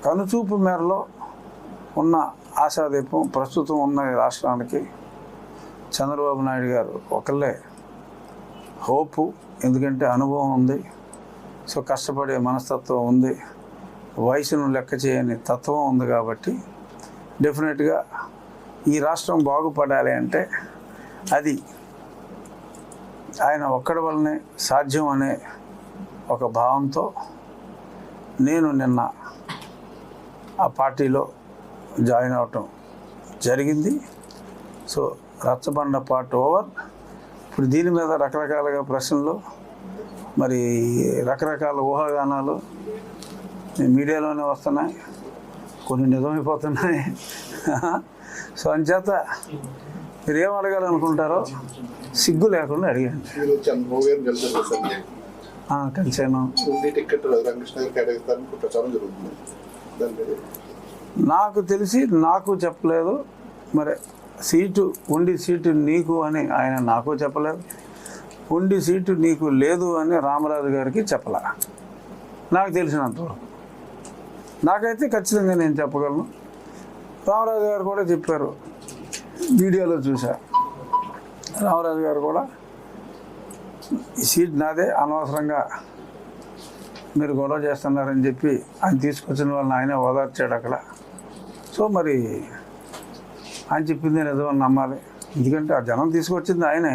కనుచూపు మేరలో ఉన్న ఆశాదీపం ప్రస్తుతం ఉన్న ఈ రాష్ట్రానికి చంద్రబాబు నాయుడు గారు ఒకళ్ళే హోపు. ఎందుకంటే అనుభవం ఉంది, సో కష్టపడే మనస్తత్వం ఉంది, వయసును లెక్క చేయని తత్వం ఉంది. కాబట్టి డెఫినెట్గా ఈ రాష్ట్రం బాగుపడాలి అంటే అది ఆయన ఒక్కడి వల్లనే సాధ్యం అనే ఒక భావంతో నేను నిన్న ఆ పార్టీలో జాయిన్ అవటం జరిగింది. సో రచ్చబండ పార్ట్ ఓవర్. ఇప్పుడు దీని మీద రకరకాలుగా ప్రశ్నలు, మరి రకరకాల ఊహాగానాలు మీడియాలోనే వస్తున్నాయి, కొన్ని నిజమైపోతున్నాయి. సో అంచేత మీరు ఏం అడగాలనుకుంటారో సిగ్గు లేకుండా అడిగండి. కలిసాను. నాకు తెలిసి నాకు చెప్పలేదు, మరి ఉండి సీటు నీకు అని ఆయన నాకు చెప్పలేదు, ఉండి సీటు నీకు లేదు అని రామరాజు గారికి చెప్పలా. నాకు తెలిసినంతవరకు నాకైతే ఖచ్చితంగా నేను చెప్పగలను. రామరాజు గారు కూడా చెప్పారు, వీడియోలో చూసా. రామరాజు గారు కూడా ఈ సీట్ నాదే, అనవసరంగా మీరు గొడవ చేస్తున్నారని చెప్పి ఆయన తీసుకొచ్చిన వాళ్ళని ఆయనే ఓదార్చాడు అక్కడ. సో మరి ఆయన చెప్పింది నిజమని నమ్మాలి, ఎందుకంటే ఆ జనం తీసుకొచ్చింది ఆయనే.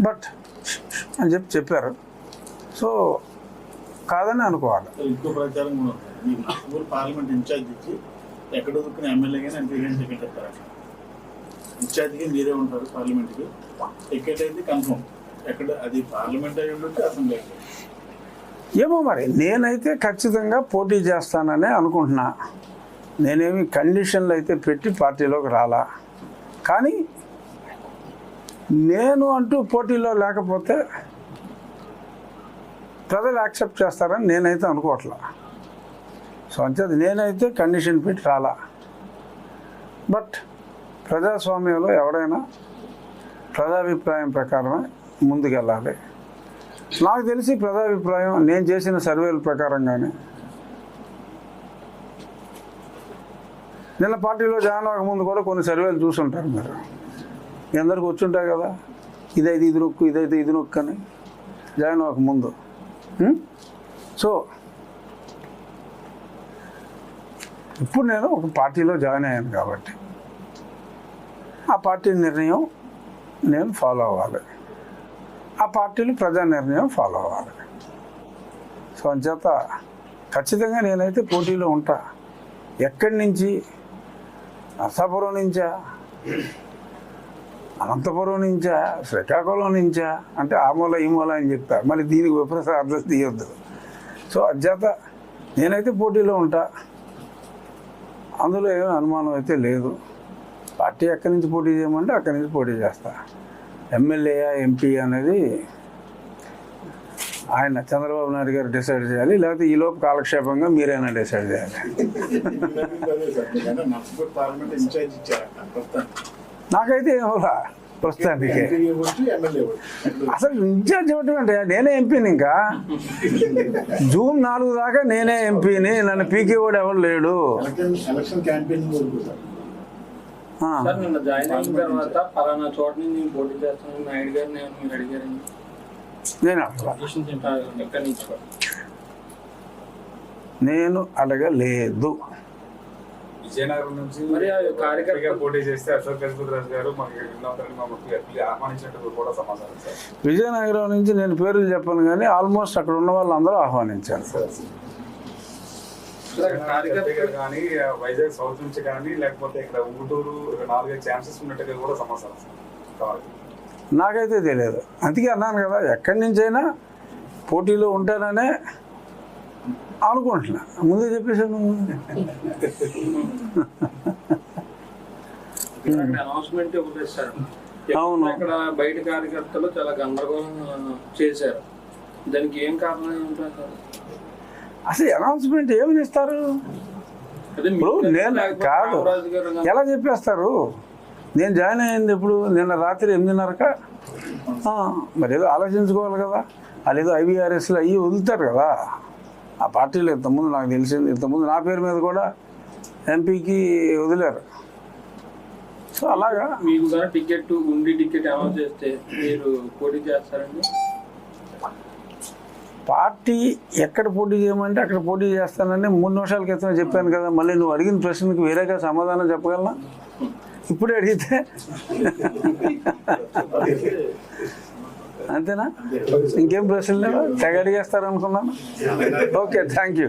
బట్ అని చెప్పారు, సో కాదని అనుకోవాలి. ఇంకో ప్రచారం కూడా ఉంది, పార్లమెంట్ ఇన్ఛార్జ్ ఇచ్చి ఎక్కడ దొరికిన ఎమ్మెల్యేగా టికెట్ ఇస్తారు. ఇన్ఛార్జ్గా మీరే ఉంటారు పార్లమెంట్కి, టికెట్ అయితే కన్ఫర్మ్. ఎక్కడ అది పార్లమెంట్ అయి ఉండొచ్చు, అసెంబ్లీ ఏమో మరి. నేనైతే ఖచ్చితంగా పోటీ చేస్తాననే అనుకుంటున్నా. నేనేమి కండిషన్లు అయితే పెట్టి పార్టీలోకి రాలా. కానీ నేను అంటూ పోటీలో లేకపోతే ప్రజలు యాక్సెప్ట్ చేస్తారని నేనైతే అనుకోవట్లా. సో అంచేది నేనైతే కండిషన్ పెట్టి రాలా. బట్ ప్రజాస్వామ్యంలో ఎవడైనా ప్రజాభిప్రాయం ప్రకారమే ముందుకెళ్ళాలి. నాకు తెలిసి ప్రజాభిప్రాయం నేను చేసిన సర్వేల ప్రకారంగానే నిన్న పార్టీలో జాయిన్ అవ్వకముందు కూడా కొన్ని సర్వేలు చూసుంటారు మీరు, మీ అందరికి వచ్చుంటాయి కదా, ఇదైతే ఇది నొక్కు, ఇదైతే ఇది నొక్కు అని జాయిన్ అవ్వకముందు. సో ఇప్పుడు నేను ఒక పార్టీలో జాయిన్ అయ్యాను కాబట్టి ఆ పార్టీ నిర్ణయం నేను ఫాలో అవ్వాలి, ఆ పార్టీలు ప్రజా నిర్ణయం ఫాలో అవ్వాలి. సో అంచేత ఖచ్చితంగా నేనైతే పోటీలో ఉంటా. ఎక్కడి నుంచి, నర్సాపురం నుంచా, అనంతపురం నుంచా, శ్రీకాకుళం నుంచా అంటే ఆ మూల ఈ మూల అని చెప్తారు, మరి దీనికి విపరీత అర్థం తీయొద్దు. సో అంచేత నేనైతే పోటీలో ఉంటా, అందులో ఏమీ అనుమానం అయితే లేదు. పార్టీ ఎక్కడి నుంచి పోటీ చేయమంటే అక్కడి నుంచి పోటీ చేస్తా. ఎమ్మెల్యేయా ఎంపీ అనేది ఆయన చంద్రబాబు నాయుడు గారు డిసైడ్ చేయాలి, లేకపోతే ఈలోపు కాలక్షేపంగా మీరైనా డిసైడ్ చేయాలి. నాకైతే ఏమోలా ప్రస్తుతానికి. అసలు ఇన్ఛార్జ్ ఇవ్వటం అంటే నేనే ఎంపీని, ఇంకా జూన్ 4 దాకా నేనే ఎంపీని, నన్ను పీకే వాడు ఎవరు లేడు. నిన్న జాయిన్ అయిన తర్వాత పలానా చోట నుంచి పోటీ చేస్తాను నాయుడు గారు మీరు అడిగారండి. నేను అడగలేదు. విజయనగరం నుంచి మరి కార్యకర్తగా పోటీ చేస్తే అశోక్ గజపతిరాజు గారు ఆహ్వానించినట్టు కూడా సమాచారం సార్. విజయనగరం నుంచి నేను పేర్లు చెప్పాను కానీ ఆల్మోస్ట్ అక్కడ ఉన్న వాళ్ళందరూ ఆహ్వానించారు సార్. కానీ వైజాగ్ సౌత్ నుంచి కానీ లేకపోతే ఇక్కడ ఊటూరు 4-5 ఛాన్సెస్ ఉన్నట్టుగా కూడా సమాచారం సార్. నాకైతే తెలియదు, అందుకే అన్నాను కదా ఎక్కడి నుంచైనా పోటీలో ఉంటాననే అనుకుంటున్నా, ముందే చెప్పేసాను. అవును, ఇక్కడ బయట కార్యకర్తలు చాలా గందరగోళం చేశారు, దానికి ఏం కారణం ఏమంటారు? అసలు అనౌన్స్మెంట్ ఏమని ఇస్తారు? ఇప్పుడు నేను కాదు, ఎలా చెప్పేస్తారు? నేను జాయిన్ అయ్యింది ఇప్పుడు నిన్న రాత్రి 8:30క. మరి ఏదో ఆలోచించుకోవాలి కదా, వాళ్ళు ఏదో IVRSలు అయ్యి వదులుతారు కదా. ఆ పార్టీలో ఇంతకుముందు నాకు తెలిసింది, ఇంతకుముందు నా పేరు మీద కూడా ఎంపీకి వదిలేరు. సో అలాగా మీకు కానీ టికెట్ ఉండి టికెట్ అనౌన్స్ చేస్తే మీరు పోటీ చేస్తారండి? పార్టీ ఎక్కడ పోటీ చేయమంటే అక్కడ పోటీ చేస్తానని 3 నిమిషాల క్రితం చెప్పాను కదా. మళ్ళీ నువ్వు అడిగిన ప్రశ్నకి వేరేగా సమాధానం చెప్పగలనా? ఇప్పుడే అడిగితే అంతేనా? ఇంకేం ప్రశ్నలు లేవా? తెగ అడిగేస్తారనుకున్నాను. Okay, thank you.